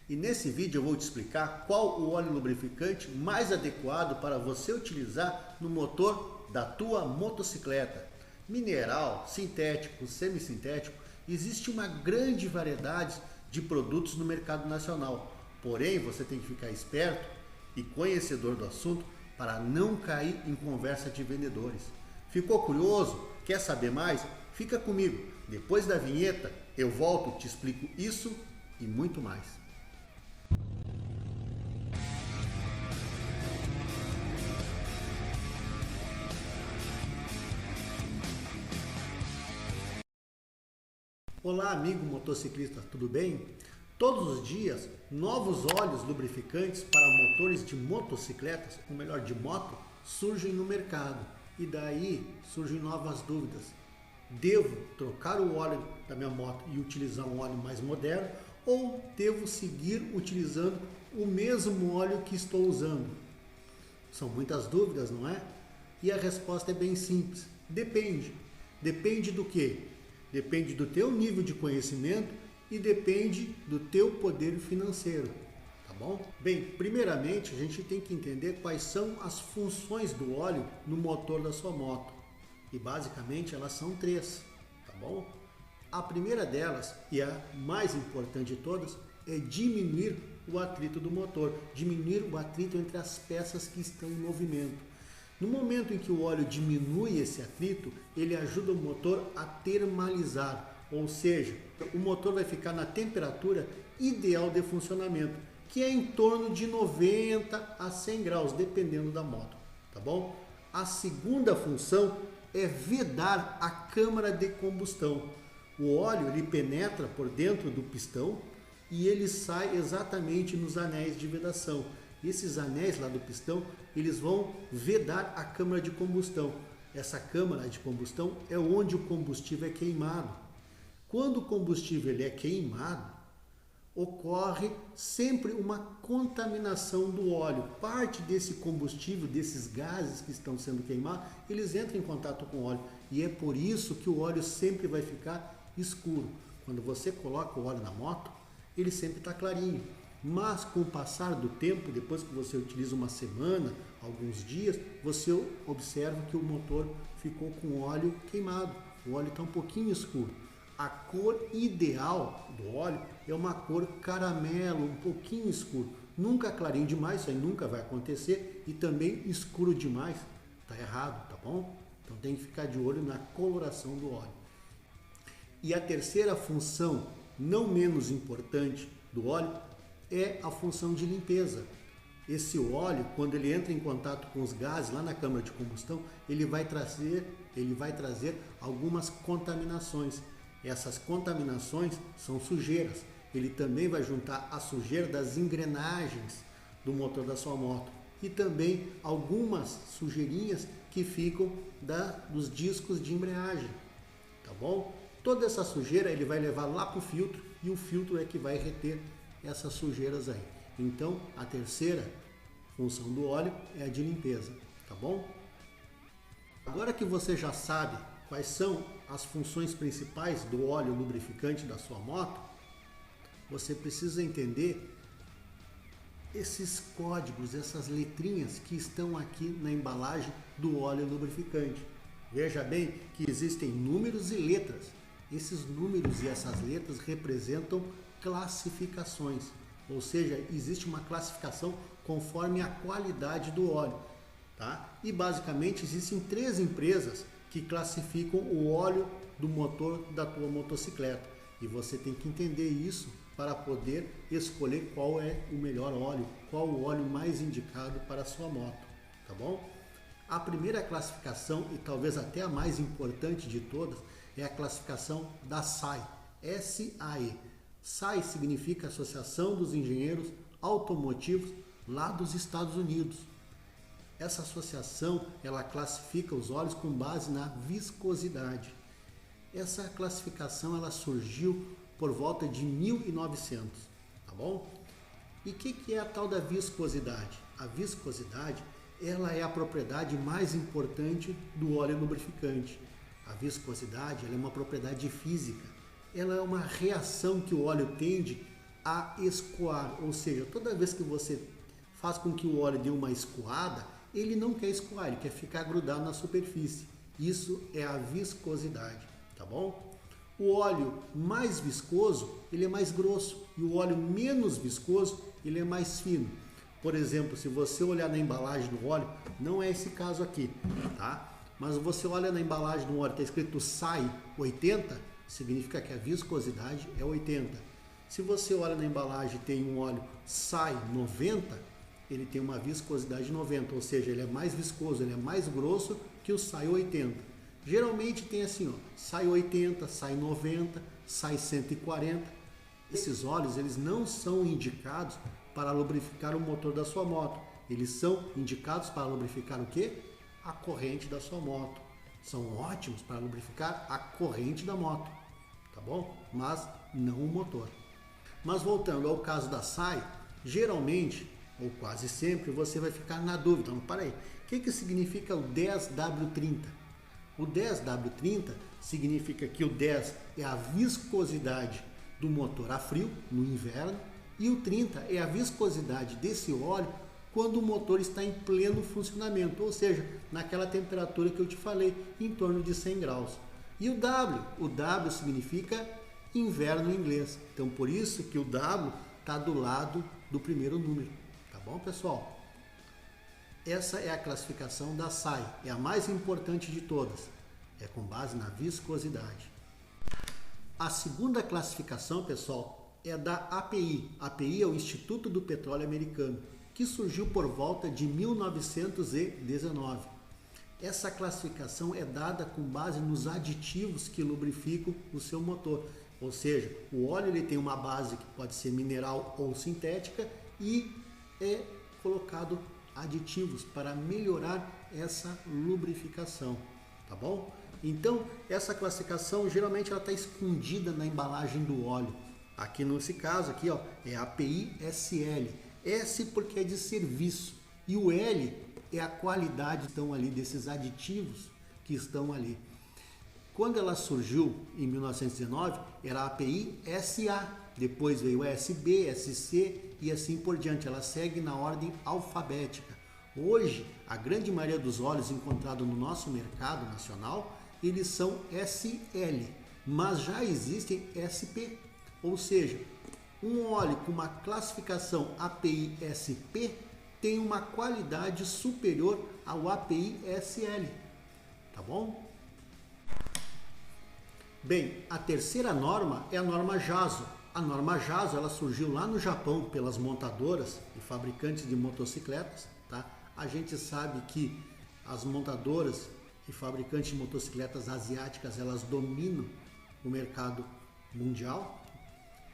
E nesse vídeo eu vou te explicar qual o óleo lubrificante mais adequado para você utilizar no motor da tua motocicleta. Mineral, sintético, semissintético, existe uma grande variedade de produtos no mercado nacional. Porém, você tem que ficar esperto e conhecedor do assunto para não cair em conversa de vendedores. Ficou curioso? Quer saber mais? Fica comigo. Depois da vinheta eu volto, te explico isso e muito mais. Olá amigo motociclista, tudo bem? Todos os dias, novos óleos lubrificantes para motores de motocicletas, ou melhor, de moto, surgem no mercado. E daí surgem novas dúvidas. Devo trocar o óleo da minha moto e utilizar um óleo mais moderno? Ou devo seguir utilizando o mesmo óleo que estou usando? São muitas dúvidas, não é? E a resposta é bem simples. Depende. Depende do quê? Depende do teu nível de conhecimento e depende do teu poder financeiro, tá bom? Bem, primeiramente a gente tem que entender quais são as funções do óleo no motor da sua moto. E basicamente elas são três, tá bom? A primeira delas, e a mais importante de todas, é diminuir o atrito do motor, diminuir o atrito entre as peças que estão em movimento. No momento em que o óleo diminui esse atrito, ele ajuda o motor a termalizar, ou seja, o motor vai ficar na temperatura ideal de funcionamento, que é em torno de 90 a 100 graus, dependendo da moto, tá bom? A segunda função é vedar a câmara de combustão. O óleo ele penetra por dentro do pistão e ele sai exatamente nos anéis de vedação. Esses anéis lá do pistão, eles vão vedar a câmara de combustão. Essa câmara de combustão é onde o combustível é queimado. Quando o combustível ele é queimado, ocorre sempre uma contaminação do óleo. Parte desse combustível, desses gases que estão sendo queimados, eles entram em contato com o óleo. E é por isso que o óleo sempre vai ficar escuro. Quando você coloca o óleo na moto, ele sempre está clarinho. Mas com o passar do tempo, depois que você utiliza uma semana, alguns dias, você observa que o motor ficou com óleo queimado. O óleo está um pouquinho escuro. A cor ideal do óleo é uma cor caramelo, um pouquinho escuro. Nunca clarinho demais, isso aí nunca vai acontecer. E também escuro demais, está errado, tá bom? Então tem que ficar de olho na coloração do óleo. E a terceira função, não menos importante do óleo, é a função de limpeza. Esse óleo, quando ele entra em contato com os gases lá na câmara de combustão, ele vai trazer algumas contaminações. Essas contaminações são sujeiras. Ele também vai juntar a sujeira das engrenagens do motor da sua moto e também algumas sujeirinhas que ficam dos discos de embreagem, tá bom? Toda essa sujeira ele vai levar lá para o filtro e o filtro é que vai reter essas sujeiras aí. Então, a terceira função do óleo é a de limpeza, tá bom? Agora que você já sabe quais são as funções principais do óleo lubrificante da sua moto, você precisa entender esses códigos, essas letrinhas que estão aqui na embalagem do óleo lubrificante. Veja bem que existem números e letras. Esses números e essas letras representam classificações, ou seja, existe uma classificação conforme a qualidade do óleo, tá? E basicamente existem três empresas que classificam o óleo do motor da tua motocicleta e você tem que entender isso para poder escolher qual é o melhor óleo, qual o óleo mais indicado para a sua moto, tá bom? A primeira classificação e talvez até a mais importante de todas é a classificação da SAE, S-A-E. SAE significa Associação dos Engenheiros Automotivos lá dos Estados Unidos. Essa associação ela classifica os óleos com base na viscosidade. Essa classificação ela surgiu por volta de 1900, tá bom? E o que é a tal da viscosidade? A viscosidade ela é a propriedade mais importante do óleo lubrificante. A viscosidade ela é uma propriedade física. Ela é uma reação que o óleo tende a escoar, ou seja, toda vez que você faz com que o óleo dê uma escoada, ele não quer escoar, ele quer ficar grudado na superfície. Isso é a viscosidade, tá bom? O óleo mais viscoso, ele é mais grosso, e o óleo menos viscoso, ele é mais fino. Por exemplo, se você olhar na embalagem do óleo, não é esse caso aqui, tá? Mas você olha na embalagem do óleo, está escrito SAI 80, significa que a viscosidade é 80. Se você olha na embalagem e tem um óleo SAI 90, ele tem uma viscosidade 90, ou seja, ele é mais viscoso, ele é mais grosso que o SAI 80. Geralmente tem assim, ó, SAI 80, SAI 90, SAI 140. Esses óleos, eles não são indicados para lubrificar o motor da sua moto. Eles são indicados para lubrificar o quê? A corrente da sua moto. São ótimos para lubrificar a corrente da moto, tá bom? Mas não o motor. Mas voltando ao caso da SAI, geralmente, ou quase sempre, você vai ficar na dúvida. Não, para aí. O que significa o 10W30? O 10W30 significa que o 10 é a viscosidade do motor a frio, no inverno, e o 30 é a viscosidade desse óleo quando o motor está em pleno funcionamento, ou seja, naquela temperatura que eu te falei, em torno de 100 graus. E o W significa inverno em inglês. Então, por isso que o W está do lado do primeiro número. Tá bom, pessoal? Essa é a classificação da SAI, é a mais importante de todas. É com base na viscosidade. A segunda classificação, pessoal, é da API. A API é o Instituto do Petróleo Americano, que surgiu por volta de 1919. Essa classificação é dada com base nos aditivos que lubrificam o seu motor. Ou seja, o óleo ele tem uma base que pode ser mineral ou sintética e é colocado aditivos para melhorar essa lubrificação, tá bom? Então, essa classificação geralmente ela está escondida na embalagem do óleo. Aqui nesse caso aqui, ó, é API SL. S porque é de serviço e o L é a qualidade estão ali desses aditivos que estão ali. Quando ela surgiu em 1919, era a API SA, depois veio SB, SC e assim por diante. Ela segue na ordem alfabética. Hoje, a grande maioria dos óleos encontrados no nosso mercado nacional, eles são SL, mas já existem SP, ou seja, um óleo com uma classificação API SP tem uma qualidade superior ao API SL, tá bom? Bem, a terceira norma é a norma JASO. A norma JASO ela surgiu lá no Japão pelas montadoras e fabricantes de motocicletas, tá? A gente sabe que as montadoras e fabricantes de motocicletas asiáticas elas dominam o mercado mundial,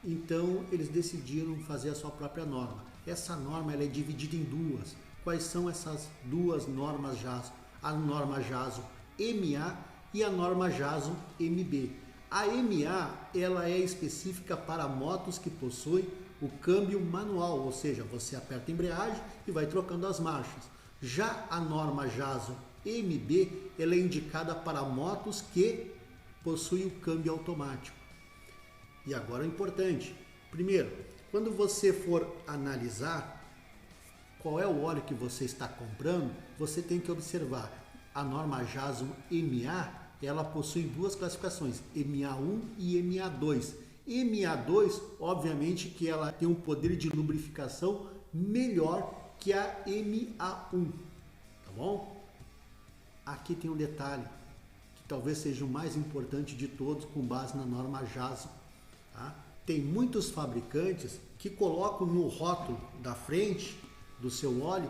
então eles decidiram fazer a sua própria norma. Essa norma ela é dividida em duas. Quais são essas duas normas JASO? A norma JASO MA e a norma JASO MB. A MA ela é específica para motos que possuem o câmbio manual, ou seja, você aperta a embreagem e vai trocando as marchas. Já a norma JASO MB ela é indicada para motos que possuem o câmbio automático. E agora o importante, primeiro, quando você for analisar qual é o óleo que você está comprando, você tem que observar a norma JASO MA, ela possui duas classificações, MA1 e MA2. MA2, obviamente que ela tem um poder de lubrificação melhor que a MA1, tá bom? Aqui tem um detalhe, que talvez seja o mais importante de todos com base na norma JASO. Tá? Tem muitos fabricantes que colocam no rótulo da frente do seu óleo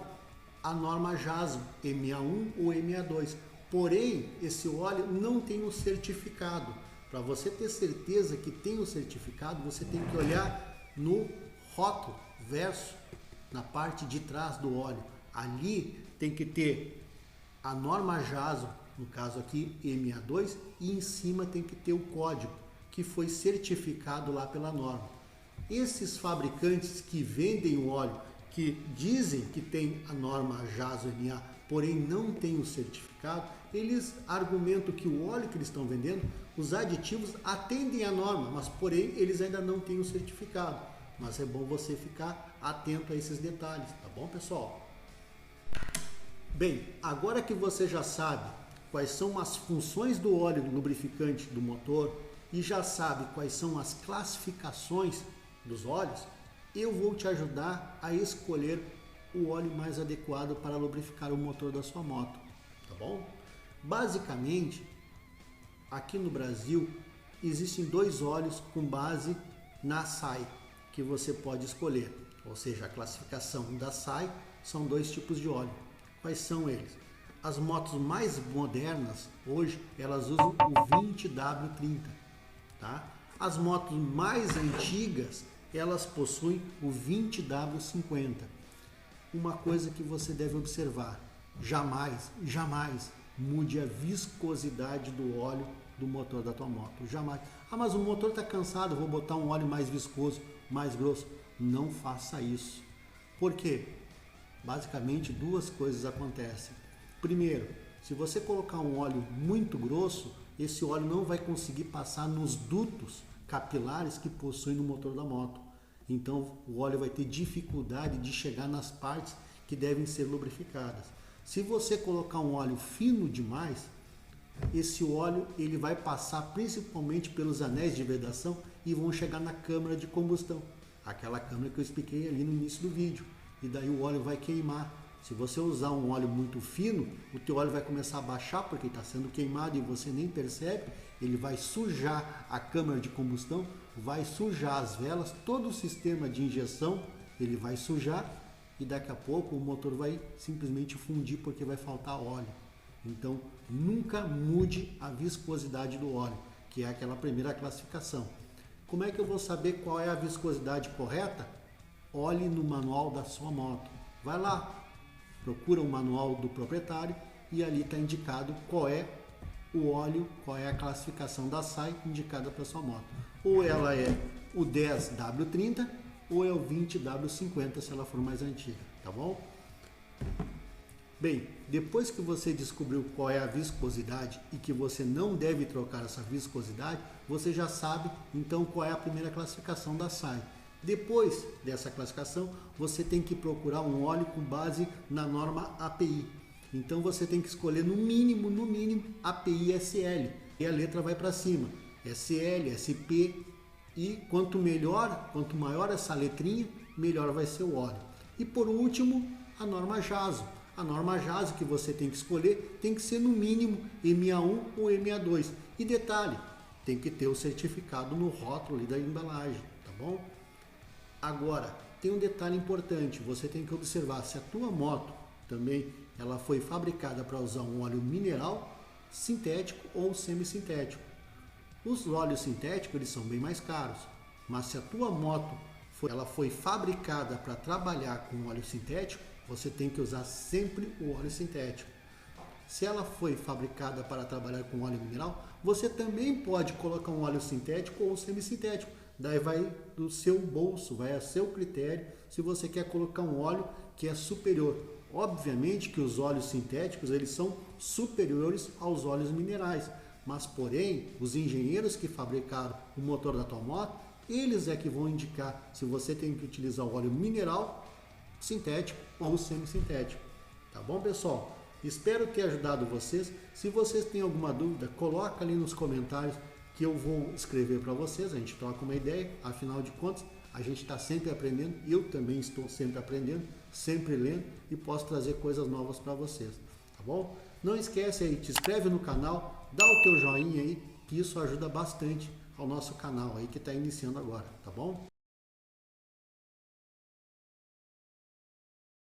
a norma JASO MA1 ou MA2. Porém, esse óleo não tem o certificado. Para você ter certeza que tem o certificado, você tem que olhar no rótulo, verso, na parte de trás do óleo. Ali tem que ter a norma JASO, no caso aqui MA2, e em cima tem que ter o código que foi certificado lá pela norma. Esses fabricantes que vendem o óleo, que dizem que tem a norma JASO MA, porém não tem o certificado, eles argumentam que o óleo que eles estão vendendo, os aditivos atendem à norma, mas porém eles ainda não têm o certificado. mas é bom você ficar atento a esses detalhes, tá bom, pessoal? Bem, agora que você já sabe quais são as funções do óleo lubrificante do motor e já sabe quais são as classificações dos óleos, eu vou te ajudar a escolher o óleo mais adequado para lubrificar o motor da sua moto, tá bom? Basicamente, aqui no Brasil, existem 2 óleos com base na SAE que você pode escolher, ou seja, a classificação da SAE são 2 tipos de óleo. Quais são eles? As motos mais modernas, hoje, elas usam o 20W30, tá? As motos mais antigas, elas possuem o 20W50. Uma coisa que você deve observar, jamais mude a viscosidade do óleo do motor da tua moto, jamais. Ah, mas o motor está cansado, vou botar um óleo mais viscoso, mais grosso. Não faça isso. Por quê? Basicamente 2 coisas acontecem. Primeiro, se você colocar um óleo muito grosso, esse óleo não vai conseguir passar nos dutos capilares que possui no motor da moto. Então o óleo vai ter dificuldade de chegar nas partes que devem ser lubrificadas. Se você colocar um óleo fino demais, esse óleo ele vai passar principalmente pelos anéis de vedação e vão chegar na câmara de combustão, aquela câmara que eu expliquei ali no início do vídeo, e daí o óleo vai queimar. Se você usar um óleo muito fino, o teu óleo vai começar a baixar porque está sendo queimado e você nem percebe, ele vai sujar a câmara de combustão, vai sujar as velas, todo o sistema de injeção ele vai sujar e daqui a pouco o motor vai simplesmente fundir porque vai faltar óleo. Então nunca mude a viscosidade do óleo, que é aquela primeira classificação. Como é que eu vou saber qual é a viscosidade correta? Olhe no manual da sua moto. Vai lá, procura o manual do proprietário e ali está indicado qual é o óleo, qual é a classificação da SAE indicada para sua moto. Ou ela é o 10W30 ou é o 20W50 se ela for mais antiga, tá bom? Bem, depois que você descobriu qual é a viscosidade e que você não deve trocar essa viscosidade, você já sabe então qual é a primeira classificação da SAE. Depois dessa classificação, você tem que procurar um óleo com base na norma API. Então você tem que escolher no mínimo API SL. E a letra vai para cima. SL, SP. E quanto maior essa letrinha, melhor vai ser o óleo. E por último, a norma JASO. A norma JASO que você tem que escolher tem que ser no mínimo MA1 ou MA2. E detalhe, tem que ter o certificado no rótulo ali da embalagem, tá bom? Agora, tem um detalhe importante, você tem que observar se a tua moto também ela foi fabricada para usar um óleo mineral, sintético ou semissintético. Os óleos sintéticos eles são bem mais caros, mas se a tua moto ela foi fabricada para trabalhar com óleo sintético, você tem que usar sempre o óleo sintético. Se ela foi fabricada para trabalhar com óleo mineral, você também pode colocar um óleo sintético ou semissintético. Daí vai do seu bolso, vai a seu critério se você quer colocar um óleo que é superior. Obviamente que os óleos sintéticos eles são superiores aos óleos minerais, mas porém os engenheiros que fabricaram o motor da tua moto, eles é que vão indicar se você tem que utilizar o óleo mineral, sintético ou semissintético. Tá bom, pessoal? Espero ter ajudado vocês. Se vocês têm alguma dúvida, coloca ali nos comentários que eu vou escrever para vocês, a gente troca uma ideia, afinal de contas, a gente está sempre aprendendo, eu também estou sempre aprendendo, sempre lendo e posso trazer coisas novas para vocês, tá bom? Não esquece aí, te inscreve no canal, dá o teu joinha aí, que isso ajuda bastante ao nosso canal aí que está iniciando agora, tá bom?